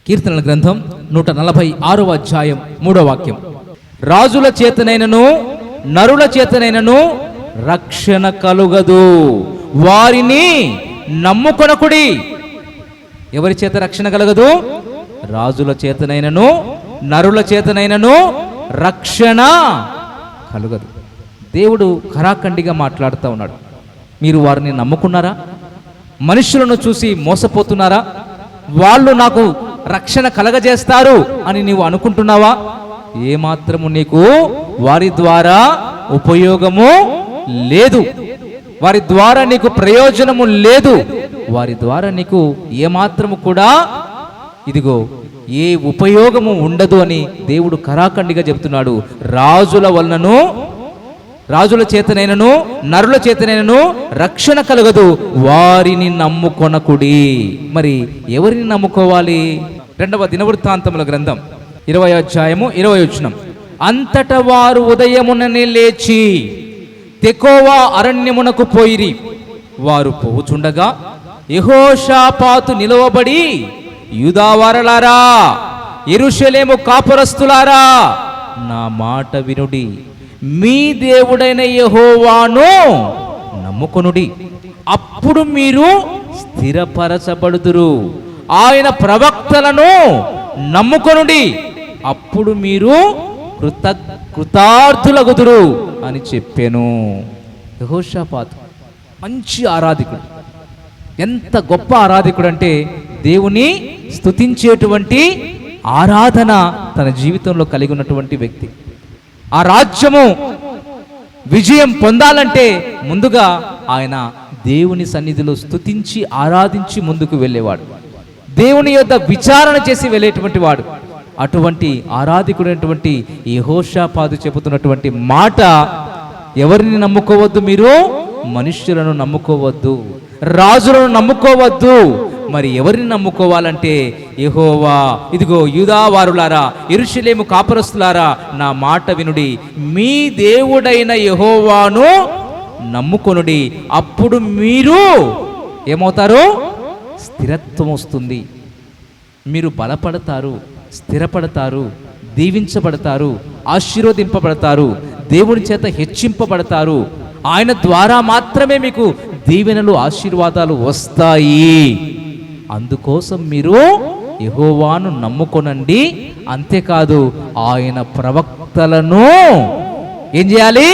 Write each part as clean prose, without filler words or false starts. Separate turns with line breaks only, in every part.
కీర్తనల గ్రంథం 146వ అధ్యాయం 3వ వాక్యం. రాజుల చేతనైనను నరుల చేతనైనను రక్షణ కలుగదు, వారిని నమ్ముకొనకుడి. ఎవరి చేత రక్షణ కలగదు? రాజుల చేతనైనను నరుల చేతనైనను రక్షణ కలుగదు. దేవుడు ఖరాఖండిగా మాట్లాడుతూ ఉన్నాడు. మీరు వారిని నమ్ముకున్నారా? మనుషులను చూసి మోసపోతున్నారా? వాళ్ళు నాకు రక్షణ కలగజేస్తారు అని నీవు అనుకుంటున్నావా? ఏమాత్రము నీకు వారి ద్వారా ఉపయోగము లేదు, వారి ద్వారా నీకు ప్రయోజనము లేదు, వారి ద్వారా నీకు ఏమాత్రము కూడా ఇదిగో ఏ ఉపయోగము ఉండదు అని దేవుడు ఖరాఖండిగా చెబుతున్నాడు. రాజుల చేతనైనను నరుల చేతనైనను రక్షణ కలగదు, వారిని నమ్ముకొనకుడి. మరి ఎవరిని నమ్ముకోవాలి? 2వ దినవృత్తాంతముల గ్రంథం 20వ అధ్యాయము 20వ వచనం. అంతట వారు ఉదయముననే లేచి తెకోవా అరణ్యమునకు పోయిరి. వారు పోవుచుండగా యెహోషాపాతు నిలవబడి, యూదావారలారా, యెరూషలేము కాపురస్తులారా, నా మాట వినుడి, మీ దేవుడైన యెహోవాను నమ్ముకొనుడి, అప్పుడు మీరు స్థిరపరచబడుదురు. ఆయన ప్రవక్తలను నమ్ముకొనుడి, అప్పుడు మీరు కృతార్థులగుదురు అని చెప్పాను. యెహోషాపాతు మంచి ఆరాధికుడు. ఎంత గొప్ప ఆరాధికుడు అంటే దేవుని స్తుతించేటువంటి ఆరాధన తన జీవితంలో కలిగి ఉన్నటువంటి వ్యక్తి. ఆ రాజ్యము విజయం పొందాలంటే ముందుగా ఆయన దేవుని సన్నిధిలో స్తుతించి ఆరాధించి ముందుకు వెళ్ళేవాడు. దేవుని యొద్ద విచారణ చేసి వెళ్ళేటువంటి వాడు. అటువంటి ఆరాధికుడైనటువంటి యెహోషాపాతు చెబుతున్నటువంటి మాట, ఎవరిని నమ్ముకోవద్దు మీరు? మనుష్యులను నమ్ముకోవద్దు, రాజులను నమ్ముకోవద్దు. మరి ఎవరిని నమ్ముకోవాలంటే యెహోవా, ఇదిగో యూదావారులారా, యెరూషలేము కాపురస్తులారా, నా మాట వినుడి, మీ దేవుడైన యెహోవాను నమ్ముకొనుడి, అప్పుడు మీరు ఏమవుతారు? స్థిరత్వం వస్తుంది, మీరు బలపడతారు, స్థిరపడతారు, దీవించబడతారు, ఆశీర్వదింపబడతారు, దేవుని చేత హెచ్చింపబడతారు. ఆయన ద్వారా మాత్రమే మీకు దీవెనలు, ఆశీర్వాదాలు వస్తాయి. అందుకోసం మీరు యెహోవాను నమ్ముకొనండి. అంతేకాదు ఆయన ప్రవక్తలను ఏం చేయాలి?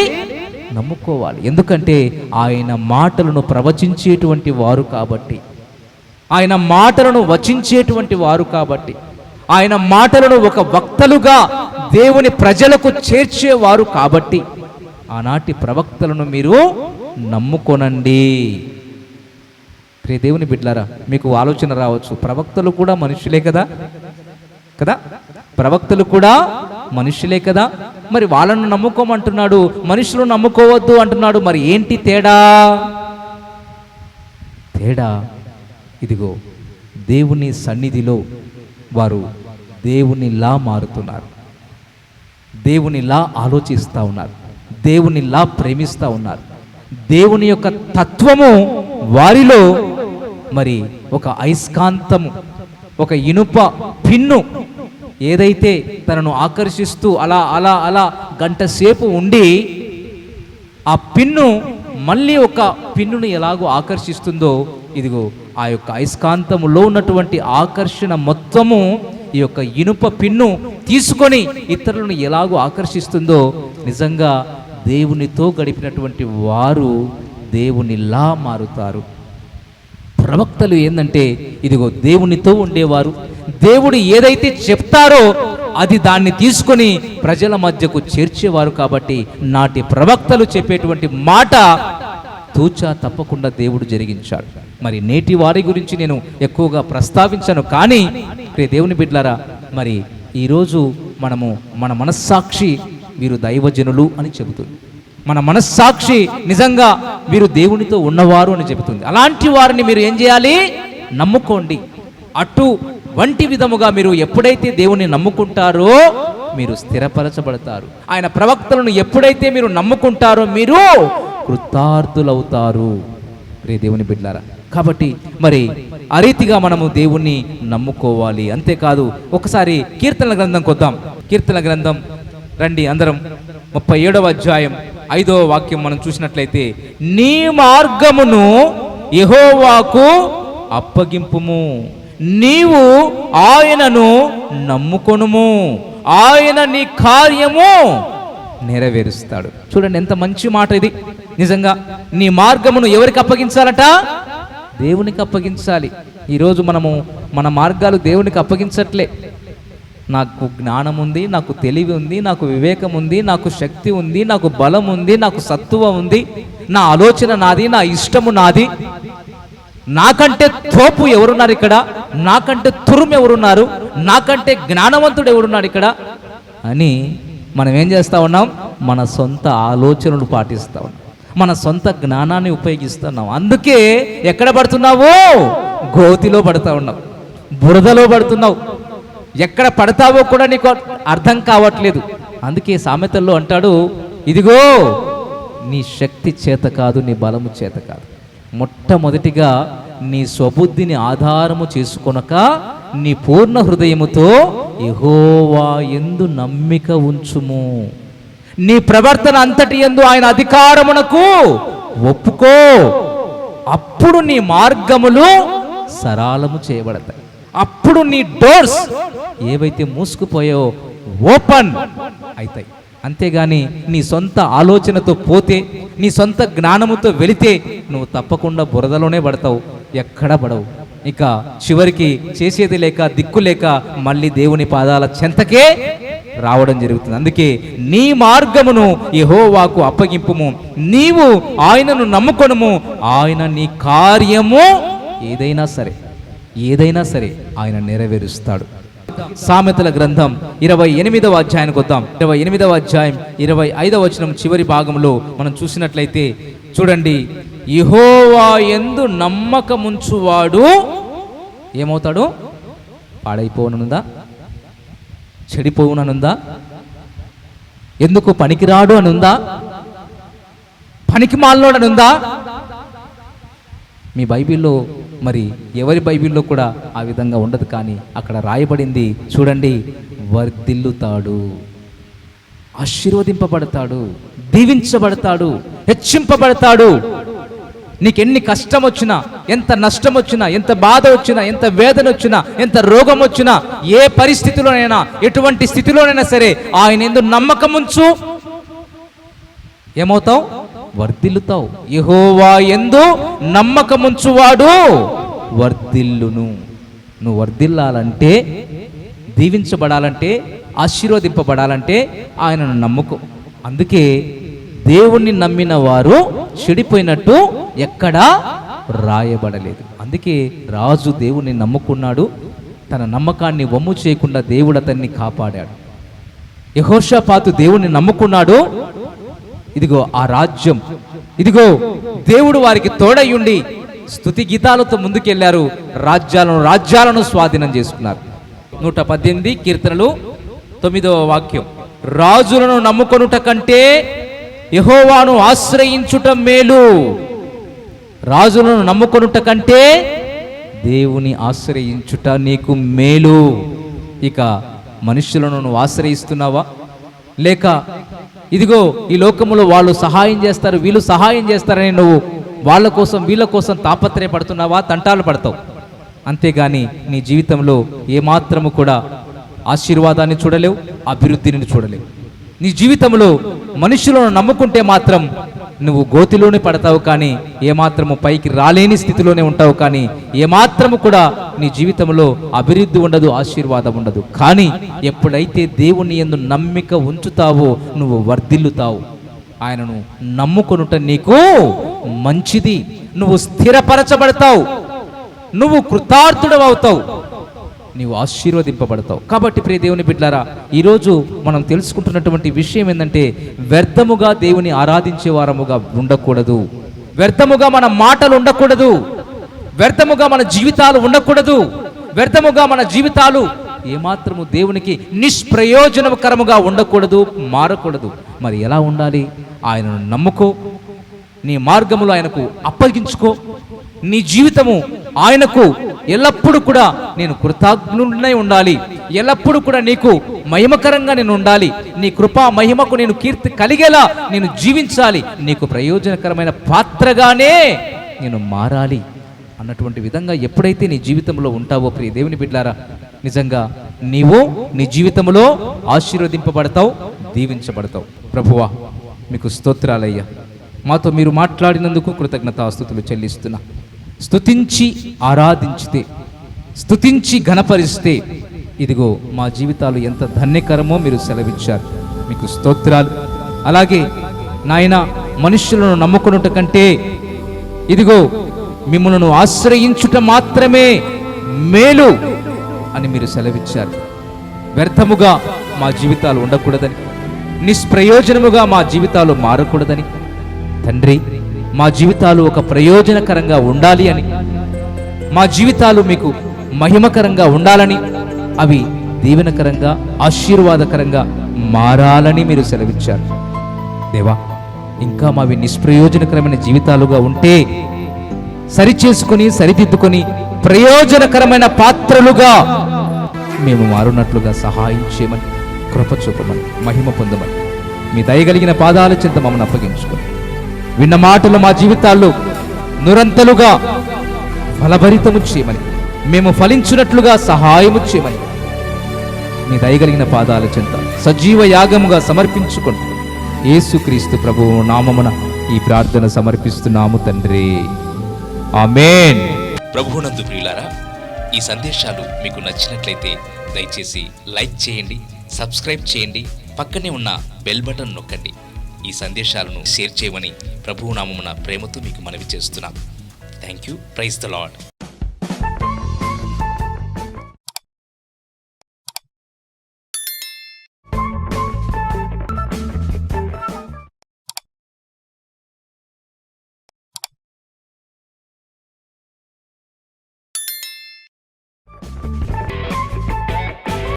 నమ్ముకోవాలి. ఎందుకంటే ఆయన మాటలను ప్రవచించేటువంటి వారు కాబట్టి, ఆయన మాటలను వచించేటువంటి వారు కాబట్టి, ఆయన మాటలను ఒక వక్తలుగా దేవుని ప్రజలకు చేర్చేవారు కాబట్టి ఆనాటి ప్రవక్తలను మీరు నమ్ముకొనండి. ప్రియ దేవుని బిడ్డలారా, మీకు ఆలోచన రావచ్చు, ప్రవక్తలు కూడా మనుషులే కదా ప్రవక్తలు కూడా మనుషులే కదా, మరి వాళ్ళను నమ్ముకోమంటున్నాడు, మనుషులను నమ్ముకోవద్దు అంటున్నాడు. మరి ఏంటి తేడా? ఇదిగో దేవుని సన్నిధిలో వారు దేవునిలా మారుతున్నారు, దేవునిలా ఆలోచిస్తూ ఉన్నారు, దేవునిలా ప్రేమిస్తూ ఉన్నారు. దేవుని యొక్క తత్వము వారిలో మరి ఒక అయస్కాంతము, ఒక ఇనుప పిన్ను ఏదైతే తనను ఆకర్షిస్తూ అలా అలా అలా గంట సేపు ఉండి ఆ పిన్ను మళ్ళీ ఒక పిన్నును ఎలాగో ఆకర్షిస్తుందో, ఇదిగో ఆ యొక్క అయస్కాంతములో ఉన్నటువంటి ఆకర్షణ మొత్తము ఈ యొక్క ఇనుప పిన్ను తీసుకొని ఇతరులను ఎలాగో ఆకర్షిస్తుందో, నిజంగా దేవునితో గడిపినటువంటి వారు దేవునిలా మారుతారు. ప్రవక్తలు ఏందంటే ఇదిగో దేవునితో ఉండేవారు. దేవుడు ఏదైతే చెప్తారో అది దాన్ని తీసుకొని ప్రజల మధ్యకు చేర్చేవారు. కాబట్టి నాటి ప్రవక్తలు చెప్పేటువంటి మాట తూచా తప్పకుండా దేవుడు జరిగించాడు. మరి నేటి వారి గురించి నేను ఎక్కువగా ప్రస్తావించను, కానీ దేవుని బిడ్డలారా, మరి ఈరోజు మనము మన మనస్సాక్షి వీరు దైవజనులు అని చెబుతుంది. మన మనస్సాక్షి నిజంగా వీరు దేవునితో ఉన్నవారు అని చెబుతుంది. అలాంటి వారిని మీరు ఏం చేయాలి? నమ్ముకోండి. అటువంటి విధముగా మీరు ఎప్పుడైతే దేవుని నమ్ముకుంటారో మీరు స్థిరపరచబడతారు. ఆయన ప్రవక్తలను ఎప్పుడైతే మీరు నమ్ముకుంటారో మీరు కృతార్థులవుతారు. రే దేవుని బిడ్డలారా, కాబట్టి మరి ఆ రీతిగా మనము దేవుణ్ణి నమ్ముకోవాలి. అంతేకాదు ఒకసారి కీర్తనల గ్రంథం కొద్దాం. కీర్తనల గ్రంథం రండి అందరం. 37వ అధ్యాయం 5వ వాక్యం మనం చూసినట్లయితే, నీ మార్గమును యెహోవాకు అప్పగింపుము, నీవు ఆయనను నమ్ముకొనుము, ఆయన నీ కార్యము నెరవేరుస్తాడు. చూడండి ఎంత మంచి మాట ఇది. నిజంగా నీ మార్గమును ఎవరికి అప్పగించాలట? దేవునికి అప్పగించాలి. ఈరోజు మనము మన మార్గాలు దేవునికి అప్పగించట్లే. నాకు జ్ఞానం ఉంది, నాకు తెలివి ఉంది, నాకు వివేకం ఉంది, నాకు శక్తి ఉంది, నాకు బలం ఉంది, నాకు సత్తువ ఉంది, నా ఆలోచన నాది, నా ఇష్టము నాది, నాకంటే తోపు ఎవరున్నారు ఇక్కడ, నాకంటే తురుము ఎవరున్నారు, నాకంటే జ్ఞానవంతుడు ఎవరున్నాడు ఇక్కడ అని మనం ఏం చేస్తూ ఉన్నాం? మన సొంత ఆలోచనలు పాటిస్తూ ఉన్నాం, మన సొంత జ్ఞానాన్ని ఉపయోగిస్తున్నాం. అందుకే ఎక్కడ పడుతున్నావు? గోతిలో పడుతూ ఉన్నావు, బురదలో పడుతున్నావు. ఎక్కడ పడతావో కూడా నీకు అర్థం కావట్లేదు. అందుకే సామెతల్లో అంటాడు, ఇదిగో నీ శక్తి చేత కాదు, నీ బలము చేత కాదు, మొట్టమొదటిగా నీ స్వబుద్ధిని ఆధారము చేసుకొనక నీ పూర్ణ హృదయముతో యెహోవా యందు నమ్మిక ఉంచుము, నీ ప్రవర్తన అంతటి యందు ఆయన అధికారమునకు ఒప్పుకో, అప్పుడు నీ మార్గములు సరళము చేయబడతాయి. అప్పుడు నీ డోర్స్ ఏవైతే మూసుకుపోయావో ఓపెన్ అవుతాయి. అంతేగాని నీ సొంత ఆలోచనతో పోతే, నీ సొంత జ్ఞానముతో వెళితే నువ్వు తప్పకుండా బురదలోనే పడతావు, ఎక్కడా పడవు. ఇక చివరికి చేసేది లేక దిక్కు లేక మళ్ళీ దేవుని పాదాల చెంతకే రావడం జరుగుతుంది. అందుకే నీ మార్గమును యెహోవాకు అప్పగింపుము, నీవు ఆయనను నమ్ముకొనుము, ఆయన నీ కార్యము ఏదైనా సరే ఆయన నెరవేరుస్తాడు. సామెతల గ్రంథం 28వ అధ్యాయానికి వద్దాం. 28వ అధ్యాయం 25వ వచనం చివరి భాగంలో మనం చూసినట్లయితే చూడండి, యెహోవా యందు నమ్మకముంచువాడు ఏమవుతాడు? పాడైపోనుందా? చెడిపోవుననుందా? ఎందుకు పనికిరాడు అని ఉందా? పనికి మాలినోడు అని ఉందా? మీ బైబిల్లో మరి ఎవరి బైబిల్లో కూడా ఆ విధంగా ఉండదు. కానీ అక్కడ రాయబడింది చూడండి, వర్ధిల్లుతాడు, ఆశీర్వదింపబడతాడు, దీవించబడతాడు, హెచ్చింపబడతాడు. నీకెన్ని కష్టం వచ్చినా, ఎంత నష్టం వచ్చినా, ఎంత బాధ వచ్చినా, ఎంత వేదన వచ్చినా, ఎంత రోగం వచ్చినా, ఏ పరిస్థితిలోనైనా, ఎటువంటి స్థితిలోనైనా సరే ఆయన యందు నమ్మకం ఉంచు, ఏమవుతావు? వర్ధిల్లుతావు. యెహోవా యందు నమ్మకముంచువాడు వర్ధిల్లును. నువ్వు వర్ధిల్లాలంటే, దీవించబడాలంటే, ఆశీర్వదింపబడాలంటే ఆయనను నమ్ముకో. అందుకే దేవుణ్ణి నమ్మిన వారు చెడిపోయినట్టు ఎక్కడా రాయబడలేదు. అందుకే రాజు దేవుణ్ణి నమ్ముకున్నాడు, తన నమ్మకాన్ని వమ్ము చేయకుండా దేవుడు అతన్ని కాపాడాడు. యెహోషాపాతు దేవుణ్ణి నమ్ముకున్నాడు, ఇదిగో ఆ రాజ్యం, ఇదిగో దేవుడు వారికి తోడయ్యుండి స్తుతి గీతాలతో ముందుకెళ్లారు, రాజ్యాలను స్వాధీనం చేసుకున్నారు. 118 కీర్తనలు 9వ వాక్యం, రాజులను నమ్ముకొనుట కంటే యెహోవాను ఆశ్రయించుట మేలు. రాజులను నమ్ముకొనుట కంటే దేవుని ఆశ్రయించుట నీకు మేలు. ఇక మనుషులను నువ్వు ఆశ్రయిస్తున్నావా? లేక ఇదిగో ఈ లోకములో వాళ్ళు సహాయం చేస్తారు, వీళ్ళు సహాయం చేస్తారని నువ్వు వాళ్ళ కోసం వీళ్ళ కోసం తాపత్రయపడుతున్నావా? తంటాలు పడతావు. అంతేగాని నీ జీవితంలో ఏమాత్రము కూడా ఆశీర్వాదాన్ని చూడలేవు, అభివృద్ధిని చూడలేవు. నీ జీవితంలో మనుషులను నమ్ముకుంటే మాత్రం నువ్వు గోతిలోనే పడతావు, కానీ ఏమాత్రము పైకి రాలేని స్థితిలోనే ఉంటావు. కానీ ఏమాత్రము కూడా నీ జీవితంలో అభివృద్ధి ఉండదు, ఆశీర్వాదం ఉండదు. కానీ ఎప్పుడైతే దేవుని యందు నమ్మిక ఉంచుతావో నువ్వు వర్ధిల్లుతావు. ఆయనను నమ్ముకొనుట నీకు మంచిది. నువ్వు స్థిరపరచబడతావు, నువ్వు కృతార్థుడవుతావు, నీవు ఆశీర్వదింపబడతావు. కాబట్టి ప్రియ దేవుని బిడ్డలారా, ఈరోజు మనం తెలుసుకుంటున్నటువంటి విషయం ఏంటంటే, వ్యర్థముగా దేవుని ఆరాధించే వారముగా ఉండకూడదు, వ్యర్థముగా మన మాటలు ఉండకూడదు, వ్యర్థముగా మన జీవితాలు ఉండకూడదు, వ్యర్థముగా మన జీవితాలు ఏమాత్రము దేవునికి నిష్ప్రయోజనకరముగా ఉండకూడదు, మారకూడదు. మరి ఎలా ఉండాలి? ఆయనను నమ్ముకో, నీ మార్గములు ఆయనకు అప్పగించుకో, నీ జీవితము ఆయనకు ఎల్లప్పుడూ కూడా నేను కృతజ్ఞుడై ఉండాలి, ఎల్లప్పుడూ కూడా నీకు మహిమకరంగా నేను ఉండాలి, నీ కృపా మహిమకు నేను కీర్తి కలిగేలా నేను జీవించాలి, నీకు ప్రయోజనకరమైన పాత్రగానే నేను మారాలి అన్నటువంటి విధంగా ఎప్పుడైతే నీ జీవితంలో ఉంటావో ప్రియ దేవుని బిడ్డలారా, నిజంగా నీవు నీ జీవితంలో ఆశీర్వదింపబడతావు, దీవించబడతావు. ప్రభువా మీకు స్తోత్రాలయ్యా, మాతో మీరు మాట్లాడినందుకు కృతజ్ఞతాస్తుతులు చెల్లిస్తున్నా. స్తుతించి ఆరాధించితే, స్తుతించి ఘనపరిస్తే ఇదిగో మా జీవితాలు ఎంత ధన్యకరమో మీరు సెలవిచ్చారు. మీకు స్తోత్రాలు. అలాగే నాయన, మనుష్యులను నమ్ముకున్నట కంటే ఇదిగో మిమ్మల్ని ఆశ్రయించుట మాత్రమే మేలు అని మీరు సెలవిచ్చారు. వ్యర్థముగా మా జీవితాలు ఉండకూడదని, నిష్ప్రయోజనముగా మా జీవితాలు మారకూడదని తండ్రి, మా జీవితాలు ఒక ప్రయోజనకరంగా ఉండాలి అని, మా జీవితాలు మీకు మహిమకరంగా ఉండాలని, అవి దీవెనకరంగా ఆశీర్వాదకరంగా మారాలని మీరు సెలవిచ్చారు. దేవా, ఇంకా మావి నిష్ప్రయోజనకరమైన జీవితాలుగా ఉంటే సరిచేసుకుని సరిదిద్దుకొని ప్రయోజనకరమైన పాత్రలుగా మేము మారున్నట్లుగా సహాయం చేయమని, కృప చూపమని, మహిమ పొందమని మీ దయగలిగిన పాదాల చెంత మమ్మల్ని అప్పగించుకొని విన్న మాటలు మా జీవితాల్లో నిరంతలుగా ఫలభరితము చేయమని, మేము ఫలించున్నట్లుగా సహాయము చేయమని మీ దయగలిగిన పాదాల చెంత సజీవ యాగముగా సమర్పించుకుంటూ యేసుక్రీస్తు ప్రభువు నామమున ఈ ప్రార్థన సమర్పిస్తున్నాము తండ్రి. ఆమేన్.
ప్రభువునందు ప్రియులారా, ఈ సందేశాలు మీకు నచ్చినట్లయితే దయచేసి లైక్ చేయండి, సబ్స్క్రైబ్ చేయండి, పక్కనే ఉన్న బెల్ బటన్ నొక్కండి. ఈ సందేశాలను షేర్ చేయమని ప్రభువు నామమున ప్రేమతో మీకు మనవి చేస్తున్నాం. Thank you. Praise the lord.